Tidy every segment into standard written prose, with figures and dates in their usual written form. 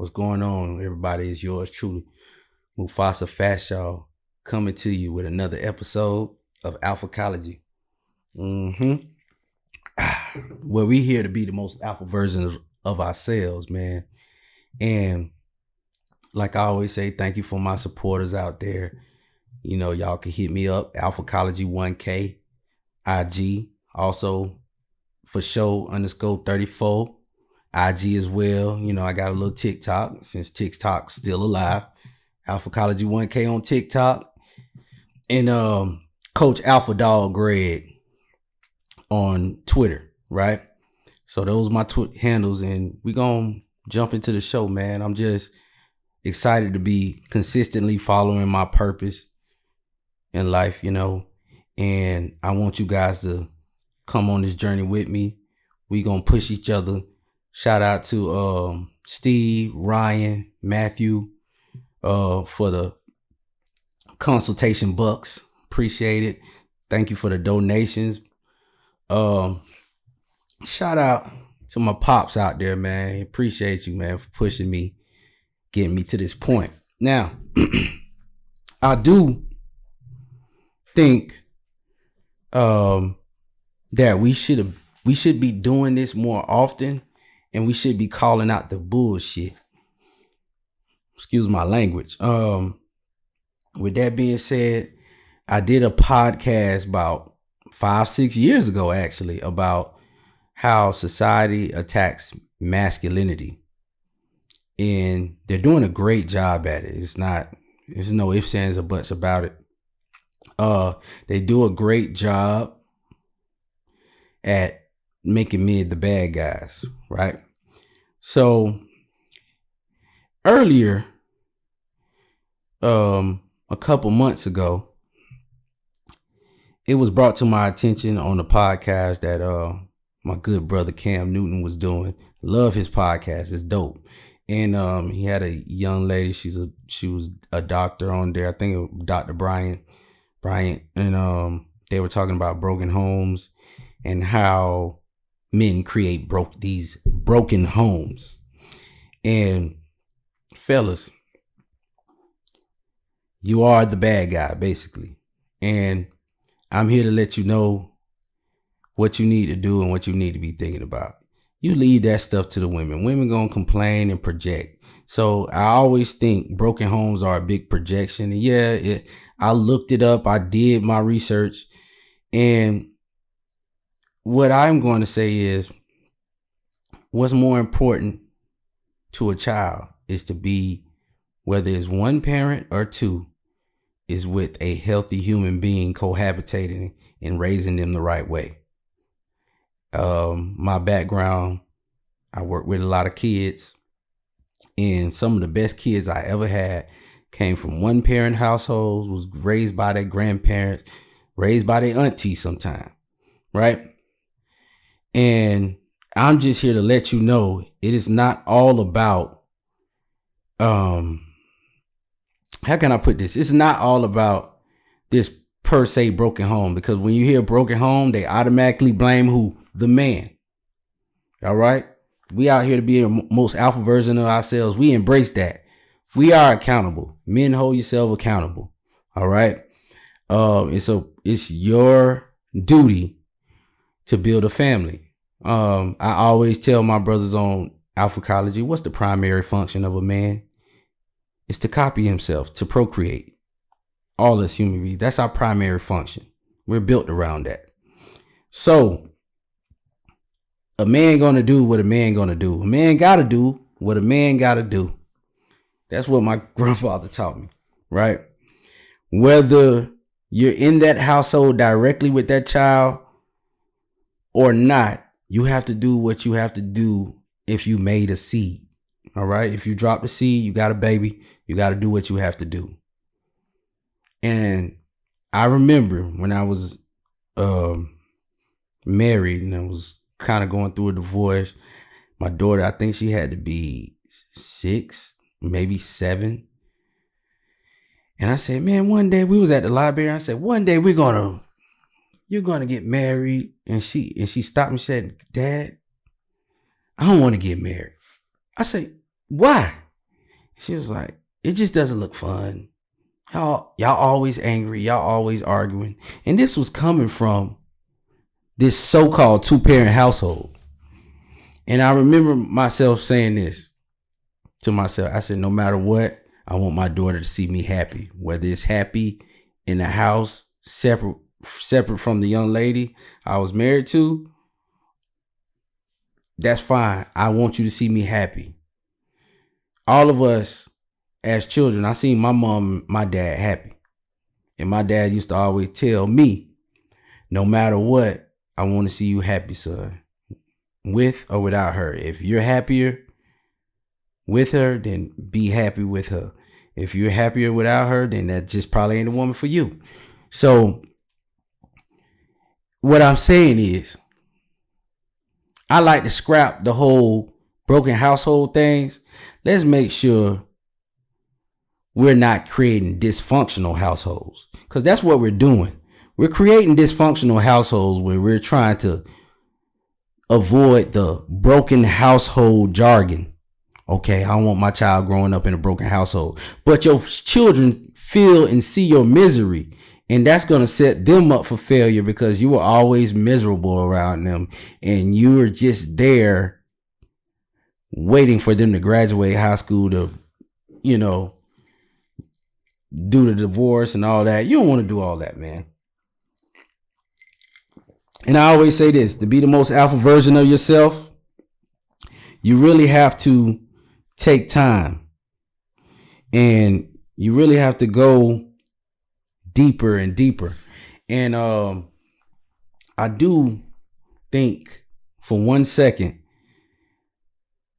What's going on, everybody? It's yours truly, Mufasa Fashaw, coming to you with another episode of Alphacology. Where we here to be the most alpha version of ourselves, man. And like I always say, thank you for my supporters out there. You know, y'all can hit me up, Alphacology 1K, IG, also for show _34. IG as well. You know, I got a little TikTok since TikTok's still alive. Alphacology 1K on TikTok. And Coach Alpha Dog Greg on Twitter, right? So those are my handles, and we gonna jump into the show, man. I'm just excited to be consistently following my purpose in life, you know, and I want you guys to come on this journey with me. We gonna push each other. Shout out to Steve, Ryan, Matthew for the consultation bucks. Appreciate it. Thank you for the donations. Shout out to my pops out there, man. Appreciate you, man, for pushing me, getting me to this point. Now, I do think that we should be doing this more often, and we should be calling out the bullshit. Excuse my language. With that being said, I did a podcast about 5-6 years ago, actually, about how society attacks masculinity, and they're doing a great job at it. There's no ifs, ands, or buts about it. They do a great job at making men the bad guys, right? So earlier, a couple months ago, it was brought to my attention on the podcast that my good brother Cam Newton was doing. Love his podcast. It's dope. And he had a young lady. She was a doctor on there. I think it was Dr. Bryant. And they were talking about broken homes and how men create these broken homes. And fellas, you are the bad guy, basically. And I'm here to let you know what you need to do and what you need to be thinking about. You leave that stuff to the women. Women gonna complain and project. So I always think broken homes are a big projection. And yeah, I looked it up. I did my research. And what I'm going to say is, what's more important to a child is to be, whether it's one parent or two, is with a healthy human being cohabitating and raising them the right way. My background, I work with a lot of kids, and some of the best kids I ever had came from one parent households, was raised by their grandparents, raised by their auntie sometime, right? And I'm just here to let you know it is not all about, how can I put this? It's not all about this per se broken home, because when you hear broken home, they automatically blame who? The man. All right. We out here to be the most alpha version of ourselves. We embrace that. We are accountable. Men, hold yourself accountable. All right. And so it's your duty to build a family. I always tell my brothers on Alphacology, what's the primary function of a man? It's to copy himself, to procreate. All us human beings. That's our primary function. We're built around that. So a man gonna do what a man gonna do. A man gotta do what a man gotta do. That's what my grandfather taught me, right? Whether you're in that household directly with that child or not, you have to do what you have to do if you made a seed. All right. If you drop the seed, you got a baby, you got to do what you have to do. And I remember when I was married and I was kind of going through a divorce, my daughter, I think she had to be 6, maybe 7. And I said, man, one day we was at the library. I said, one day you're going to get married. And she stopped me and said, Dad, I don't want to get married. I said, why? She was like, it just doesn't look fun. Y'all always angry. Y'all always arguing. And this was coming from this so-called two-parent household. And I remember myself saying this to myself. I said, no matter what, I want my daughter to see me happy, whether it's happy in the house, separate from the young lady I was married to. That's fine. I want you to see me happy. All of us as children, I seen my mom, my dad happy. And my dad used to always tell me, no matter what, I want to see you happy, son. With or without her. If you're happier with her, then be happy with her. If you're happier without her, then that just probably ain't the woman for you. So what I'm saying is, I like to scrap the whole broken household things. Let's make sure we're not creating dysfunctional households, because that's what we're doing. We're creating dysfunctional households where we're trying to avoid the broken household jargon. Okay, I don't want my child growing up in a broken household. But your children feel and see your misery, and that's going to set them up for failure because you were always miserable around them, and you were just there waiting for them to graduate high school to, do the divorce and all that. You don't want to do all that, man. And I always say this, to be the most alpha version of yourself, you really have to take time, and you really have to go deeper and deeper. And I do think for 1 second,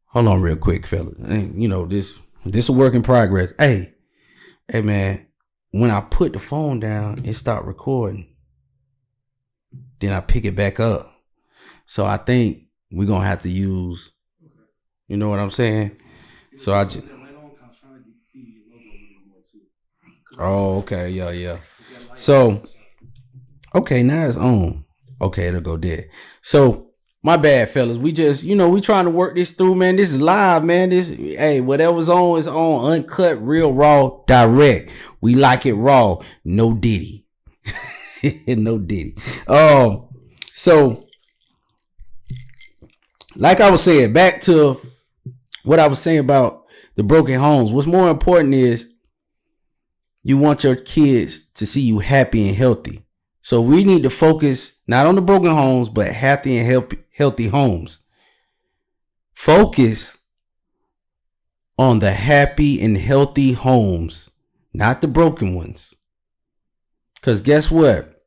hold on real quick, fella. This is a work in progress. Hey man, when I put the phone down, it stopped recording. Then I pick it back up. So I think we're going to have to use, you know what I'm saying? So I just, oh, okay. Yeah. So, okay, now it's on. Okay, it'll go dead. So my bad, fellas. We just, we trying to work this through, man. This is live, man. Hey, whatever's on is on. Uncut, real, raw, direct. We like it raw. No Diddy. No Diddy. So like I was saying, back to what I was saying about the broken homes. What's more important is you want your kids to see you happy and healthy. So we need to focus not on the broken homes, but happy and healthy homes. Focus on the happy and healthy homes, not the broken ones. Because guess what?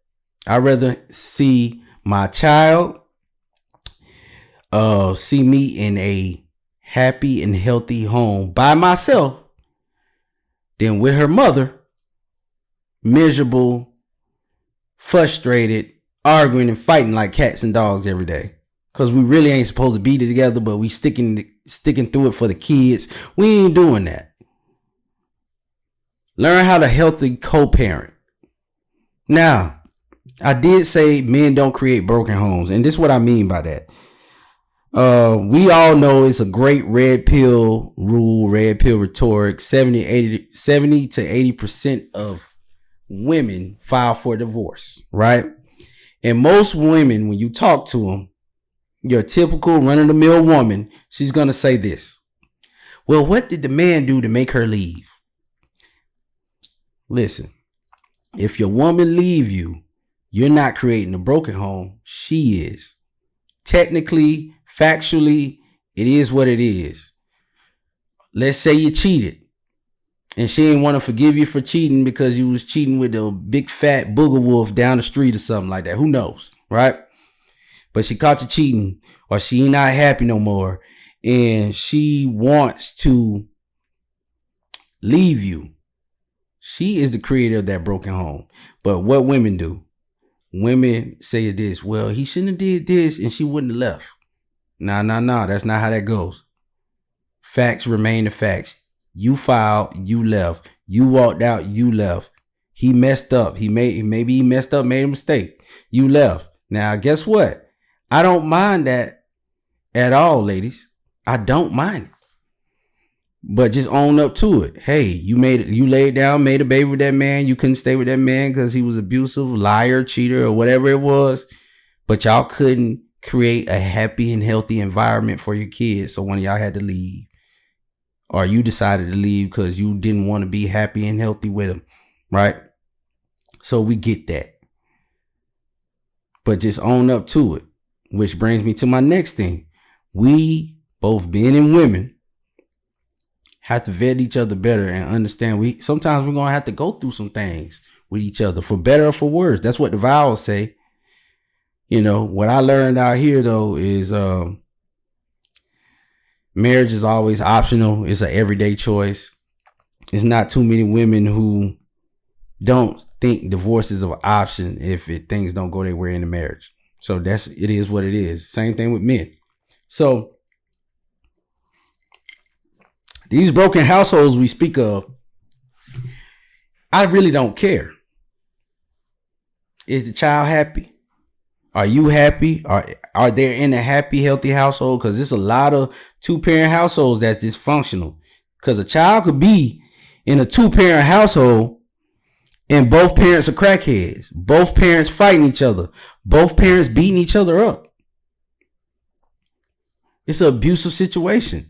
I'd rather see my child see me in a happy and healthy home by myself than with her mother, miserable, frustrated, arguing and fighting like cats and dogs every day. Because we really ain't supposed to be together, but we sticking through it for the kids. We ain't doing that. Learn how to healthy co-parent. Now, I did say men don't create broken homes, and this is what I mean by that. We all know it's a great red pill rule, red pill rhetoric. 70 to 80% of women file for divorce, right? And most women, when you talk to them, your typical run-of-the-mill woman, she's going to say this. Well, what did the man do to make her leave? Listen, if your woman leave you, you're not creating a broken home. She is. Technically, factually, it is what it is. Let's say you cheated and she didn't want to forgive you for cheating because you was cheating with a big fat booger wolf down the street or something like that. Who knows, right? But she caught you cheating, or she not happy no more, and she wants to leave you. She is the creator of that broken home. But what women do? Women say this, well, he shouldn't have did this and she wouldn't have left. Nah. That's not how that goes. Facts remain the facts. You filed, you left. You walked out, you left. He messed up. Maybe he messed up, made a mistake. You left. Now, guess what? I don't mind that at all, ladies. I don't mind it. But just own up to it. Hey, you laid down, made a baby with that man. You couldn't stay with that man because he was abusive, liar, cheater, or whatever it was. But y'all couldn't create a happy and healthy environment for your kids. So one of y'all had to leave. Or you decided to leave because you didn't want to be happy and healthy with them. Right? So we get that. But just own up to it. Which brings me to my next thing. We, both men and women, have to vet each other better and understand sometimes we're going to have to go through some things with each other, for better or for worse. That's what the vows say. You know, what I learned out here, though, is marriage is always optional. It's an everyday choice. It's not too many women who don't think divorce is an option if things don't go their way in the marriage. So it is what it is. Same thing with men. So these broken households we speak of, I really don't care. Is the child happy? Are you happy? Are they in a happy, healthy household? Because there's a lot of 2-parent households that's dysfunctional. Because a child could be in a 2-parent household and both parents are crackheads. Both parents fighting each other. Both parents beating each other up. It's an abusive situation.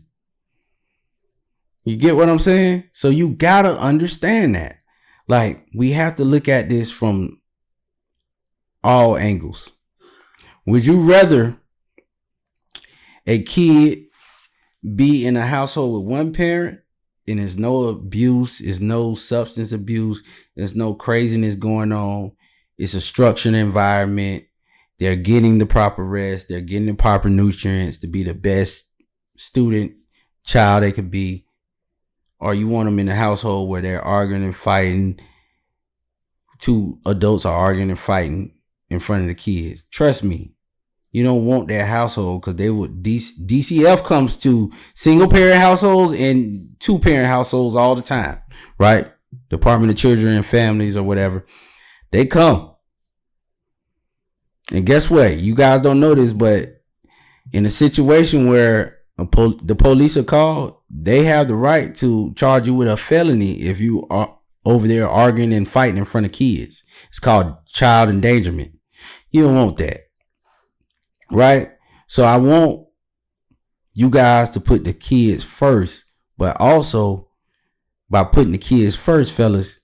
You get what I'm saying? So you gotta understand that. Like, we have to look at this from all angles. Would you rather a kid be in a household with one parent and there's no abuse, there's no substance abuse, there's no craziness going on, it's a structured environment, they're getting the proper rest, they're getting the proper nutrients to be the best student, child they could be? Or you want them in a household where they're arguing and fighting, 2 adults are arguing and fighting in front of the kids? Trust me, you don't want that household, because they would DCF comes to single parent households and 2-parent households all the time, right? Department of Children and Families or whatever. They come. And guess what? You guys don't know this, but in a situation where the police are called, they have the right to charge you with a felony if you are over there arguing and fighting in front of kids. It's called child endangerment. You don't want that. Right? So I want you guys to put the kids first, but also by putting the kids first, fellas,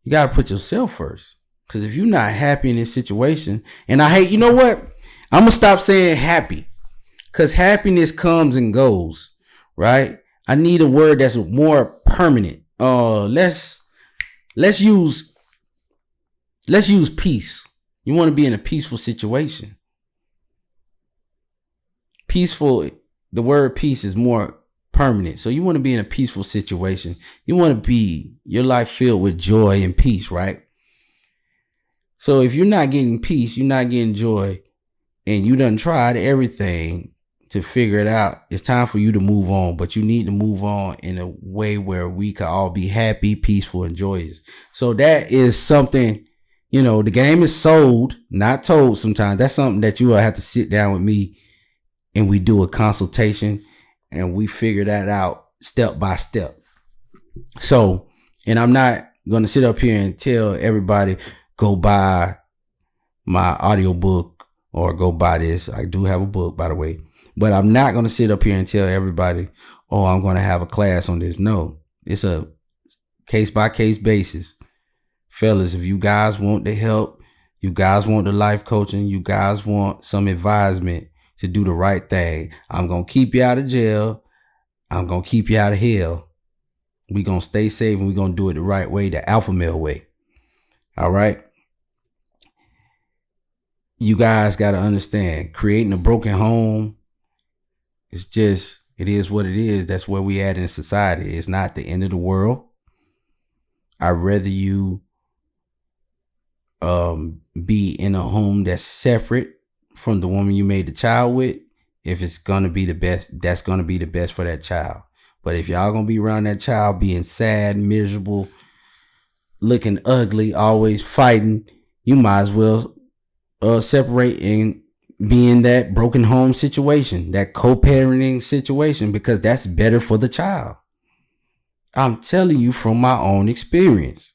you got to put yourself first. Because if you're not happy in this situation, and you know what? I'm going to stop saying happy, because happiness comes and goes, right? I need a word that's more permanent. Let's use peace. You want to be in a peaceful situation. Peaceful, the word peace is more permanent. So you want to be in a peaceful situation. You want to be your life filled with joy and peace, right? So if you're not getting peace, you're not getting joy, and you done tried everything to figure it out, it's time for you to move on. But you need to move on in a way where we can all be happy, peaceful, and joyous. So that is something, the game is sold, not told sometimes. That's something that you will have to sit down with me and we do a consultation and we figure that out step by step. So, and I'm not going to sit up here and tell everybody, go buy my audiobook or go buy this. I do have a book, by the way, but I'm not going to sit up here and tell everybody, oh, I'm going to have a class on this. No, it's a case by case basis. Fellas, if you guys want the help, you guys want the life coaching, you guys want some advisement to do the right thing, I'm going to keep you out of jail. I'm going to keep you out of hell. We're going to stay safe, and we're going to do it the right way, the alpha male way. All right. You guys got to understand, creating a broken home, it is what it is. That's where we at in society. It's not the end of the world. I'd rather you be in a home that's separate from the woman you made the child with. If it's going to be the best, that's going to be the best for that child. But if y'all going to be around that child being sad, miserable, looking ugly, always fighting, you might as well separate and be in that broken home situation, that co-parenting situation, because that's better for the child. I'm telling you from my own experience.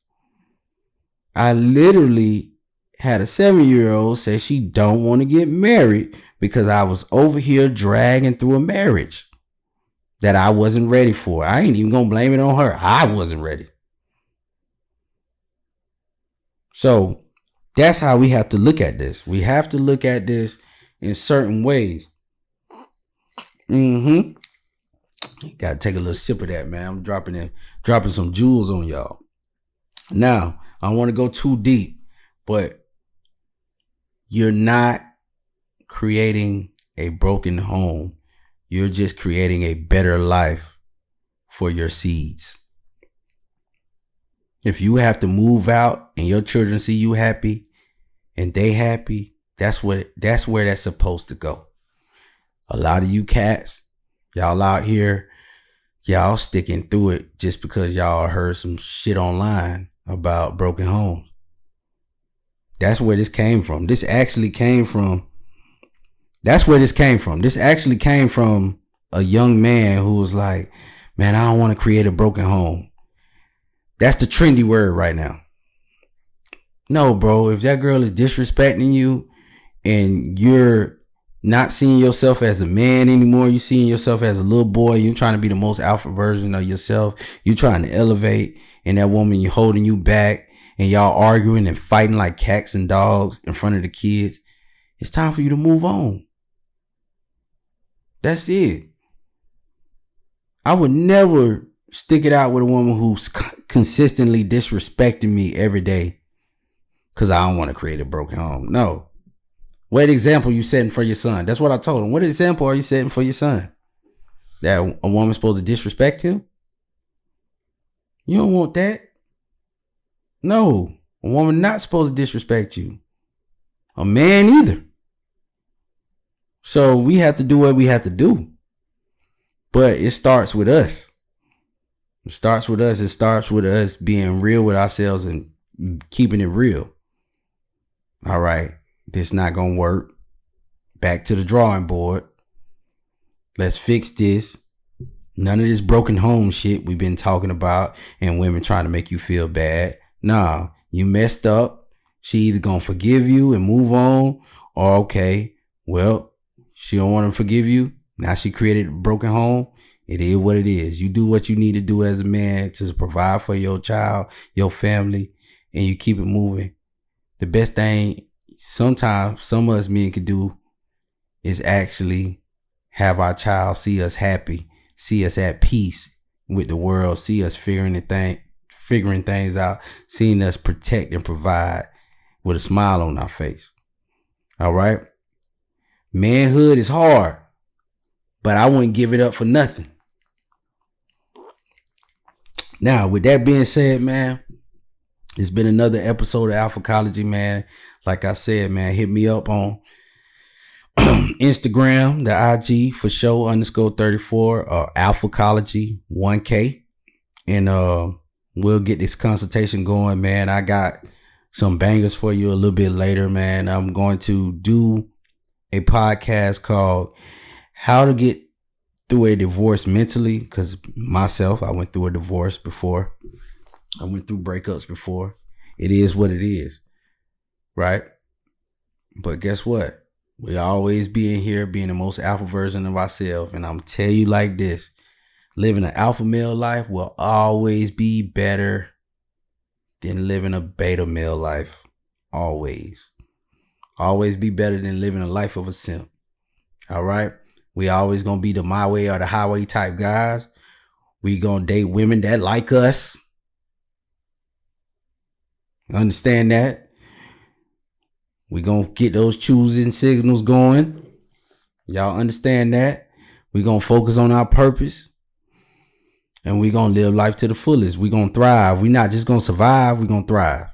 I literally had a 7-year-old say she don't want to get married because I was over here dragging through a marriage that I wasn't ready for. I ain't even gonna blame it on her. I wasn't ready. So that's how we have to look at this. We have to look at this in certain ways. Gotta take a little sip of that, man. I'm dropping some jewels on y'all. Now, I don't want to go too deep, but you're not creating a broken home. You're just creating a better life for your seeds. If you have to move out and your children see you happy and they happy, that's where that's supposed to go. A lot of you cats, y'all out here, y'all sticking through it just because y'all heard some shit online about broken homes. That's where this came from. This actually came from a young man who was like, man, I don't want to create a broken home. That's the trendy word right now. No, bro, if that girl is disrespecting you and you're not seeing yourself as a man anymore, you seeing yourself as a little boy, you're trying to be the most alpha version of yourself, you're trying to elevate, and that woman, you're holding you back, and y'all arguing and fighting like cats and dogs in front of the kids, it's time for you to move on. That's it. I would never stick it out with a woman who's consistently disrespecting me every day because I don't want to create a broken home. No. What example you setting for your son? That's what I told him. What example are you setting for your son? That a woman's supposed to disrespect him? You don't want that. No. A woman not supposed to disrespect you. A man either. So we have to do what we have to do. But it starts with us. It starts with us. It starts with us being real with ourselves and keeping it real. All right. This not going to work. Back to the drawing board. Let's fix this. None of this broken home shit we've been talking about and women trying to make you feel bad. Nah, you messed up. She either going to forgive you and move on, or okay, well, she don't want to forgive you. Now she created a broken home. It is what it is. You do what you need to do as a man to provide for your child, your family, and you keep it moving. The best thing sometimes some of us men can do is actually have our child see us happy, see us at peace with the world, see us figuring things out, seeing us protect and provide with a smile on our face. All right. Manhood is hard, but I wouldn't give it up for nothing. Now, with that being said, man, it's been another episode of Alphacology, man. Like I said, man, hit me up on Instagram, the IG for show _34 or Alphacology 1K. And we'll get this consultation going, man. I got some bangers for you a little bit later, man. I'm going to do a podcast called How to Get Through a Divorce Mentally, because myself, I went through a divorce before. I went through breakups before. It is what it is, right? But guess what? We always be in here being the most alpha version of ourselves. And I'm tell you like this, living an alpha male life will always be better than living a beta male life. Always. Always be better than living a life of a simp. All right? We always gonna be the my way or the highway type guys. We gonna date women that like us. Understand that? We gonna get those choosing signals going. Y'all understand that? We gonna focus on our purpose. And we gonna live life to the fullest. We gonna thrive. We not just gonna survive, we gonna thrive.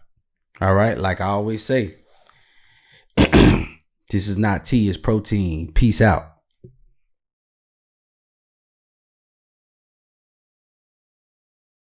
All right? Like I always say, this is not tea, it's protein. Peace out.